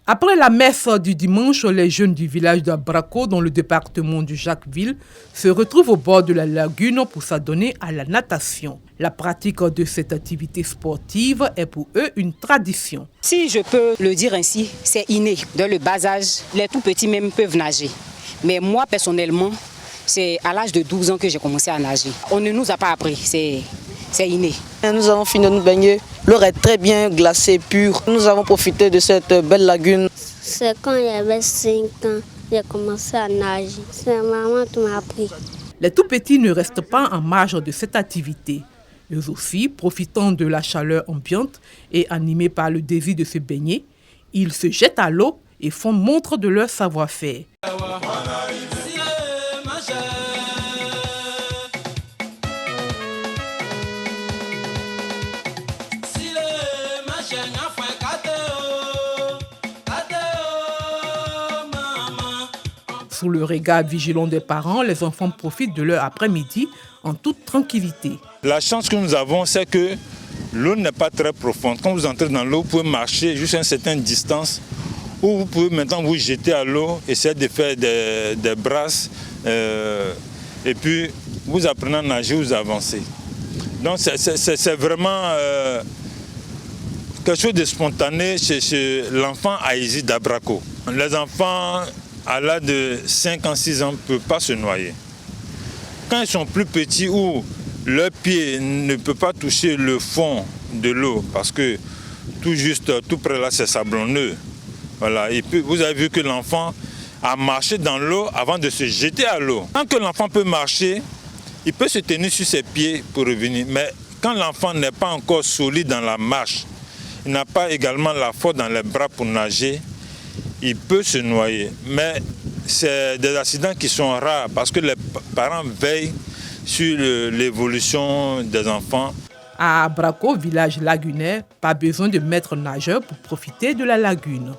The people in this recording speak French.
Après la messe du dimanche, les jeunes du village d'Abrako, dans le département du Jacquesville, se retrouvent au bord de la lagune pour s'adonner à la natation. La pratique de cette activité sportive est pour eux une tradition. Si je peux le dire ainsi, c'est inné. Dans le bas âge, les tout petits même peuvent nager. Mais moi, personnellement, c'est à l'âge de 12 ans que j'ai commencé à nager. On ne nous a pas appris, c'est inné. Nous avons fini de nous baigner. L'eau est très bien glacée, pure. Nous avons profité de cette belle lagune. C'est quand il y avait 5 ans, j'ai commencé à nager. C'est maman qui m'a appris. Les tout-petits ne restent pas en marge de cette activité. Eux aussi, profitant de la chaleur ambiante et animés par le désir de se baigner, ils se jettent à l'eau et font montre de leur savoir-faire. Sous le regard vigilant des parents, les enfants profitent de leur après-midi en toute tranquillité. La chance que nous avons, c'est que l'eau n'est pas très profonde. Quand vous entrez dans l'eau, vous pouvez marcher jusqu'à une certaine distance, ou vous pouvez maintenant vous jeter à l'eau, essayer de faire des brasses, et puis vous apprenez à nager, vous avancez. Donc c'est vraiment quelque chose de spontané chez l'enfant Aïzi d'Abrako. Les enfants à l'âge de 5 ans, 6 ans ne peuvent pas se noyer. Quand ils sont plus petits ou leur pied ne peut pas toucher le fond de l'eau parce que tout près là c'est sablonneux. Voilà. Et puis vous avez vu que l'enfant a marché dans l'eau avant de se jeter à l'eau. Tant que l'enfant peut marcher, il peut se tenir sur ses pieds pour revenir. Mais quand l'enfant n'est pas encore solide dans la marche, il n'a pas également la force dans les bras pour nager, il peut se noyer. Mais c'est des accidents qui sont rares parce que les parents veillent sur l'évolution des enfants. À Abrako, village lagunaire, pas besoin de maître nageur pour profiter de la lagune.